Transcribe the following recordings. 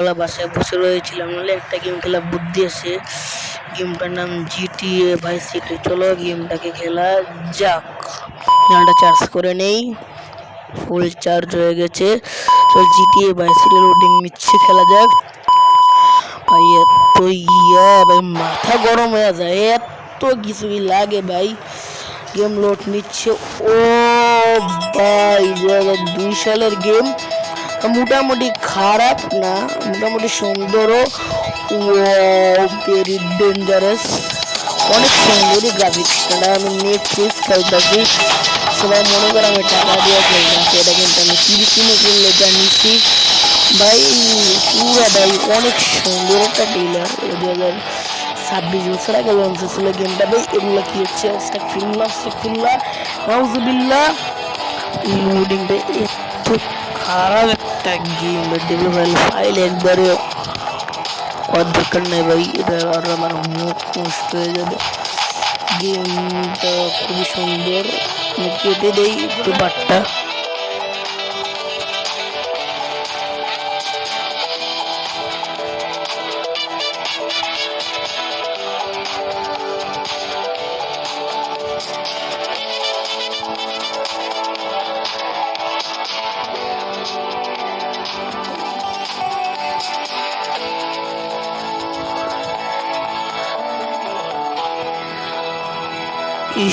বাসায় বসে রয়েছিলাম, নাহলে একটা গেম খেলা বুদ্ধি আছে। গেমটার নাম জিটিএ ভাই সিটি। চলো গেমটাকে খেলা যাক। গানটা চার্জ করে নেই, ফুল চার্জ হয়ে গেছে। তো জিটিএ ভাই সিটি লোডিং নিচ্ছে, খেলা যাক ভাই। এত ভাই মাথা গরম হয়ে যায়, এত কিছুই লাগে ভাই। গেম লোড নিচ্ছে। ও ভাই 2002 সালের গেম, মোটামুটি খারাপ না, মোটামুটি সুন্দরও। ভেরি ডেঞ্জারাস, অনেক সুন্দরই গ্রাফিক্সটা। আমি নেটফ্লিক্স খেলতেছি, সবাই মনে করে আমি টাকা দিয়ে খেলতেছি, এটা কিন্তু আমি 30 মিনিট করলে জানিছি ভাই। পুরা ভাই অনেক সুন্দর একটা ট্রেলার। 2026 বছর আগে লঞ্চ হয়েছিল গেমটা ভাই। এগুলো কি হচ্ছে? নাউজুবিল্লাহ। লোডিংটা এত খারাপ একটা গেম, ডেভেলপার ফাইল একবারে দরকার নাই ভাই, এটা আর আমার মুখ নষ্ট হয়ে যাবে। গেমটা খুবই সুন্দর, কেটে দেই একটু বাটটা।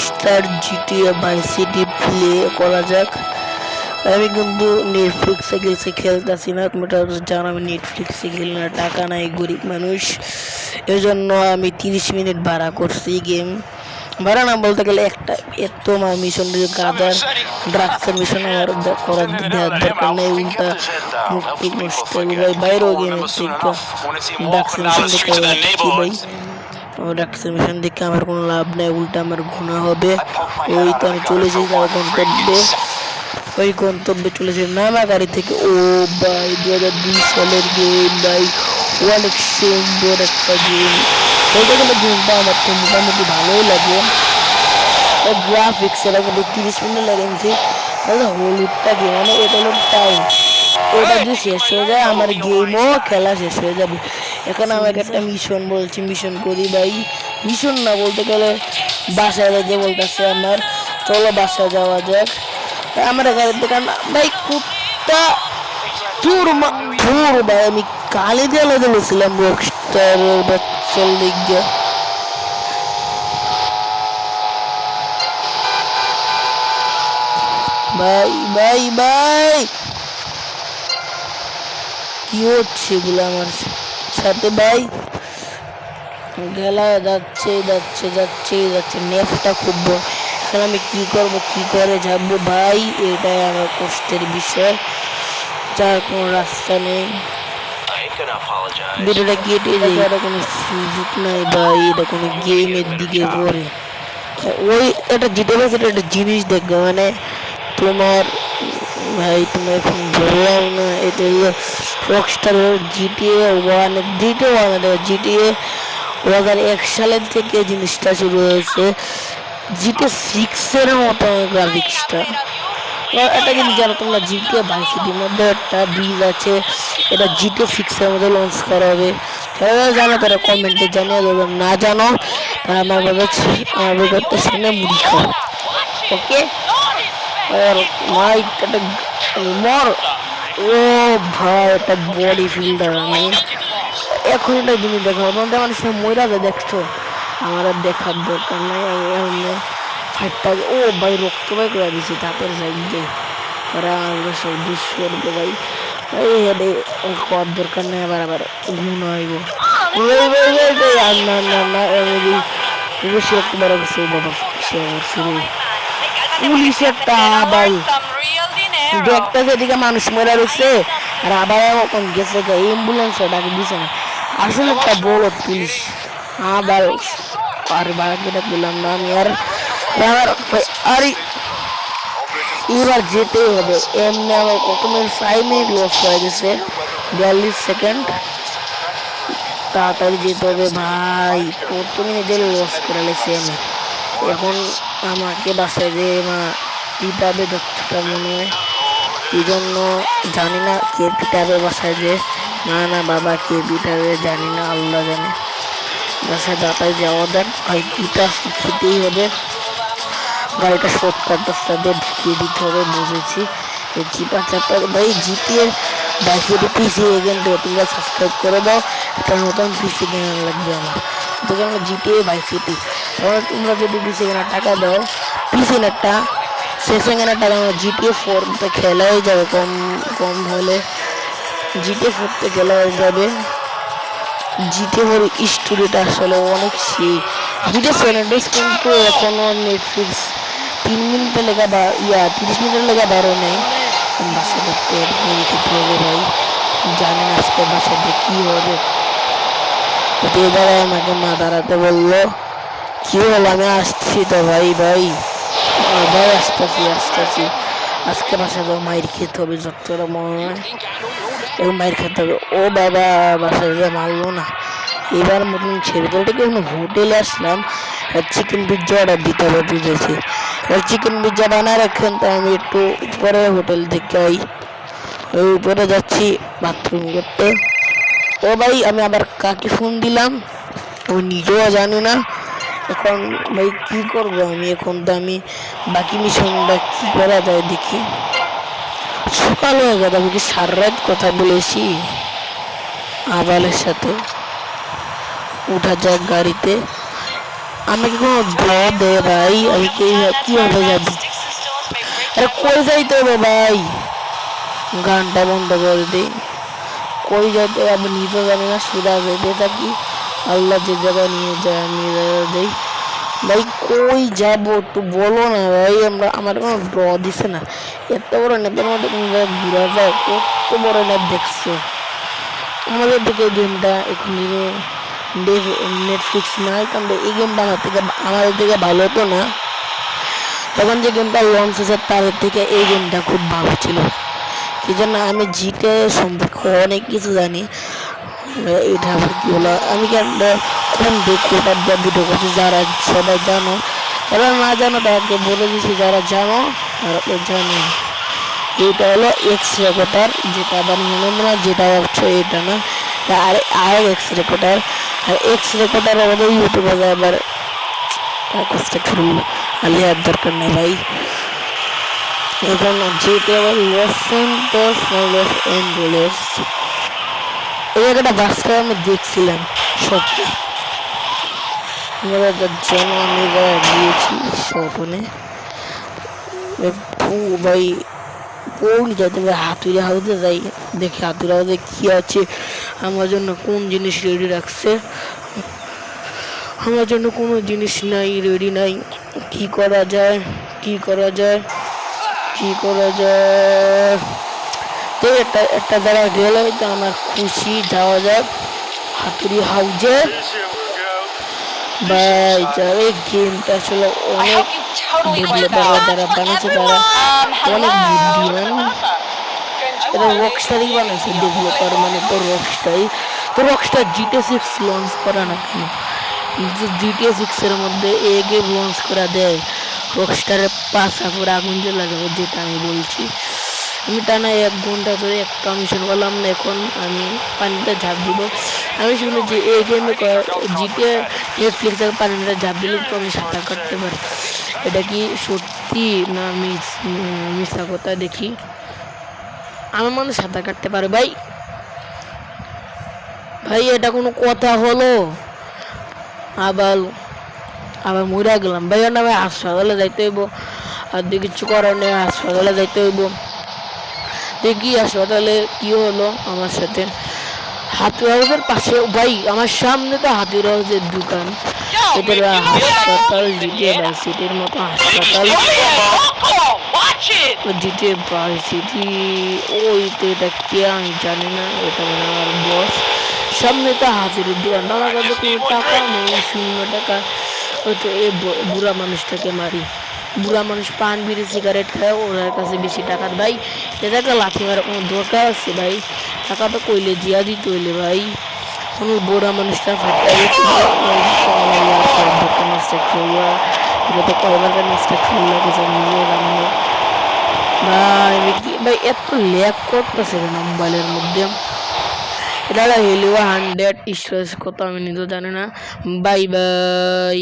স্টার জিটিএ ভাই সিটি প্লে করা যাক। আমি কিন্তু নেটফ্লিক্সে গেছে খেলতেছি না, তুমি জানো আমি নেটফ্লিক্সে খেলি না, টাকা নাই, গরিব মানুষ। এই জন্য আমি 30 মিনিট ভাড়া করছি গেম। ভাড়া না বলতে গেলে একটা এত মিশন গাদার ড্রাগসের মিশন আমার করার দরকার নেই, উল্টা মুক্তি নষ্ট ভাই। বাইরেও গেমের থেকে ড্রাগসের মিশন দেখে ভাই, ড্রাগসের মিশন দেখে আমার কোনো লাভ নেই, উল্টা আমার গুণা হবে। ওই তো আমি চলে যাই আমার গন্তব্যে, ওই গন্তব্যে চলেছে নানা গাড়ি থেকে। ও ভাই 2002 সালের গেম ভাই, অনেক সুন্দর একটা গেম। বলতে গেলে গেমটা আমার তো মোটামুটি ভালোই লাগে। গ্রাফিক্স এটা কিন্তু 30 মিনিট লেগেছে। হলুদটা গেম মানে এটা হলো টাইম, ওটা যদি শেষ হয়ে যায় আমার গেমও খেলা শেষ হয়ে যাবে। এখন আমাকে একটা মিশন বলছি, মিশন করি ভাই। মিশন না বলতে গেলে বাসায় যেতে বলতেছে আমার, চলো বাসায় যাওয়া যাক। আমার গাড়ির দোকান ভাই, কুত্তা দূর ভাই। আমি কালি দিয়ে দিয়েছিলাম রকস্টার বাচ্চার লিগে। ভাই ভাই ভাই কি হচ্ছে এগুলো আমার সাথে ভাই? গেলা যাচ্ছে যাচ্ছে যাচ্ছে যাচ্ছে, নেফটা খুব। এখন আমি কি করব, কি করে যাবো ভাই? এটাই আমার কষ্টের বিষয়, যার কোনো রাস্তা নেই। ভিডিওটা কেটে দেয়, এটা কোনো সুযোগ নাই ভাই, এটা কোনো গেমের দিকে পড়ে। ওই এটা জিতে গেছে, এটা একটা জিনিস দেখবে মানে তোমার ভাই, তুমি এখন বললাম না, এটা হলো রকস্টার জিটিএ ওয়ান। জিটিএ 2001 সালের থেকে জিনিসটা শুরু হয়েছে। জিটিএ 6-এর মতো গ্রাফিক্সটা। একটা জিনিস জানো তোমরা, জিটিএ ভাই সিটির মধ্যে একটা ব্রিজ আছে, এটা জিটিএ 6-এর মধ্যে লঞ্চ করা হবে। যারা জানো তারা কমেন্টে জানিয়ে দেবে, না জানো তারা আমার ব্যাপারটা শুনে মুড়ি খাও। ওকে আর মাই একটা মর। ও ভাই একটা বডি ফিল্ডার। আমি এখন একটা জিনিস দেখো, তোমাদের মানুষ ময়রা যায় দেখছো, আমার আর দেখার দরকার নাই। আমি এমনি ফাইটটা ও ভাই রক্ত ভাই করে দিছি তাপের সাইডে, ওরা আমরা সব দৃশ্য করবে ভাই। এই হেডে কর দরকার নেই, আবার আবার ঘুম হইব। আর না না না বেশি একটু বড় কিছু বাবা পুলিশের টা ভাই দেখতে যেদিকে মানুষ মরে রয়েছে, আর আবার এখন গেছে অ্যাম্বুলেন্স ডাকে দিছে না, আসলে একটা বড় পুলিশ। আবার আর বাড়াকে বললাম না আমি আর আরে এবার যেতেই হবে। এমনি আমার কত মিনিট 5 মিনিট লস হয়ে গেছে, 42 সেকেন্ড। তাড়াতাড়ি যেতে হবে ভাই, কত মিনিট লস করে লেছি আমি। এখন আমাকে বাসায় যে মা পিটাবে যতটা মনে হয়, এই জন্য জানি না কে পিটাবে বাসায় যে। না না বাবা কে পিটাবে জানি না, আল্লাহ জানে। বাসায় দাঁড়ায় যাওয়া দেন ভাই, পিঠা খেতেই হবে। গাড়িটা শর্টকাট রাস্তা দিয়ে ঢুকিয়ে দিতে হবে, বুঝেছি। চিপা চাপা ভাই জিটিএ বাইসিটি পিসি কিন্তু তোমরা সাবস্ক্রাইব করে দাও, একটা নতুন পিসি কেনা লাগবে আমার। তো আমরা জিটিএ বাইসিটি, তাহলে তোমরা যদি পিসি কেনার টাকা দাও, পিসি একটা শেষে কেনার টাকা আমরা জিটিএ 4 খেলা হয়ে যাবে, কম কম হলে জিটিএ 4 খেলা হয়ে যাবে। জিটিএ 4 স্টোরিটা আসলে অনেক সেই। জিটিএ 7 কিন্তু এখনো নেটফ্লিক্স 3 মিনিটের লেখা বা 30 মিনিটের লেখা বারো নেই। বাসা দেখতে হবে ভাই, জানি না আজকে বাসাতে কি হবে। দাঁড়ায় আমাকে মা দাঁড়াতে বললো, কি হলো? আমি আসছি তো ভাই। ভাই ভাই আসতেছি আসতেছি, আজকে বাসা যাও, মায়ের খেতে হবে যতটা মনে হয়, এবং মায়ের খেতে হবে। ও বাবা, বাসায় মারলো না, এবার মতন ছেড়ে দিল। ঠিক আছে, হোটেলে আসলাম, চিকেন পিৎজা অর্ডার দিতে হবে, বুঝেছি। এবার চিকেন পিৎজা বানায় রাখেন, তো আমি একটু উপরে হোটেল থেকে ওই উপরে যাচ্ছি বাথরুম করতে। ও ভাই, আমি আবার কাকে ফোন দিলাম ও নিজেও জানি না। এখন ভাই কি করবো আমি? এখন তো আমি বাকি মিশনটা কি করা যায় দেখি। সকাল হয়ে গেছে, আমি কি সারা রাত কথা বলেছি আবালের সাথে। উঠা যাক গাড়িতে, আমাকে কোনো ড্র দে ভাই, আমি কিভাবে যাবো? আরে কই যাইতে হবে ভাই? গানটা বন্ধ করে দিই। কই যাইতে হবে আমি নিজেও জানি না, সুদা যেতে থাকি, আল্লাহ যে জায়গায় নিয়ে যায় আমি যাই। ভাই কই যাবো একটু বলো না ভাই, আমার কোনো ড্র দিছে না। এত বড় নেপের মধ্যে তুমি ঘুরা যায়, কত বড় নেপ দেখছো? আমাদের দিকে গেমটা এখন নেটফ্লিক্স নাই, কারণ এই গেমটা আমাদের থেকে ভালো হতো না। তখন যে গেমটা লঞ্চ হয়েছে তার থেকে এই গেমটা খুব ভালো ছিল। কি জন্য আমি জিতে সম্পর্কে অনেক কিছু জানি। এটা আবার কি হলো, আমি কি একটা কোন কোটার দিয়ে ভিডিও করছি, যারা সবাই জানো, যারা না জানো তাদেরকে বলে দিচ্ছি, যারা জানো তারা তো জানো। এটা হলো এক্স রেকর্ডার, যেটা আবার মনে মনে যেটা হচ্ছে এটা না, আর এক্স রেকর্ডার। আর এক্স রেকর্ডার আমাদের ইউটিউবে আবার কাজটা খুব আলিয়ার দরকার নেই ভাই। এখন যেতে আবার লস অ্যাঞ্জেলেস, এই জায়গাটা বাসটা আমি দেখছিলাম সত্যি, যেন আমি গিয়েছি স্বপনে ভাই। কোন যাতে হাতুড়ি হাউসে যাই, দেখি হাতুড়ি হাউসে কি আছে, আমার জন্য কোন জিনিস রেডি রাখছে। আমার জন্য কোনো জিনিস নাই, রেডি নাই। কি করা যায়, কি করা যায়, কি করা যায়? তো একটা জায়গা গেলে তো আমার খুশি, যাওয়া যাক হাতুড়ি হাউজে। ভাই যাবে গেমটা আসলে অনেক ডেভেলপাররা যারা বানিয়েছে তারা অনেক বুদ্ধিমান। এটা রকস্টারই বানাইছে ডেভেলপার, মানে তো রকস্টারই। তো রকস্টার জিটিএ 6 লঞ্চ করা না কেন? জিটিএ 6 এর মধ্যে এ গেম লঞ্চ করা দেয়, রকস্টারের পাশা পুরো আগুন জ্বলা যাবে, যেটা আমি বলছি। আমি টানা 1 ঘন্টা ধরে একটা মিশন করলাম না, এখন আমি পানিতে ঝাঁপ দিব। আমি শুনি যে এই গেমে জিটিএ নেটফ্লিক্সের পানিতে ঝাঁপ দিলে তো আমি সাঁতার কাটতে পারি। এটা কি সত্যি না মিথ্যা কথা? দেখি, আমার মনে সাঁতার কাটতে পারে ভাই। ভাই এটা কোনো কথা হলো? আবার আবার মরে গেলাম ভাই, না ভাই হাসপাতালে যাইতে হইব, আর কিছু করার নেই, হাসপাতালে যাইতে হইব। দেখি হাসপাতালে কি হলো আমার সাথে। হাতুড়ি হাউসের পাশে ভাই, আমার সামনে তো হাতুড়ি হাউসের দোকান, এটা হাসপাতাল, জিটিএ ভার্সিটির মতো হাসপাতাল, জিটিএ ভার্সিটি। ওই তো এটা কে আমি জানি না, এটা মানে আমার বস। সামনে তো হাতুড়ির দোকান, আমার কাছে কোনো টাকা নেই, 0 টাকা। ওই তো এই বুড়া মানুষটাকে মারি। বুড়া মানুষ পান বিড়ি সিগারেট খায়, ওনার কাছে বেশি টাকার ভাই এটাকে লাথি মারা কোনো দরকার আছে ভাই? টাকা তো কইলে জিয়া দিতে হইলে ভাই। কোনো বুড়া মানুষটা ফাটতে গেছে, এটা তো কয়বার মিস্টেক করলো কিছু নিজেও জানি না ভাই। ভাই এত ল্যাগ করতেছে কেন মোবাইলের মধ্যে? এটা হলো 100 স্টোরেজ কত আমি নিজেও জানি না। Bye bye.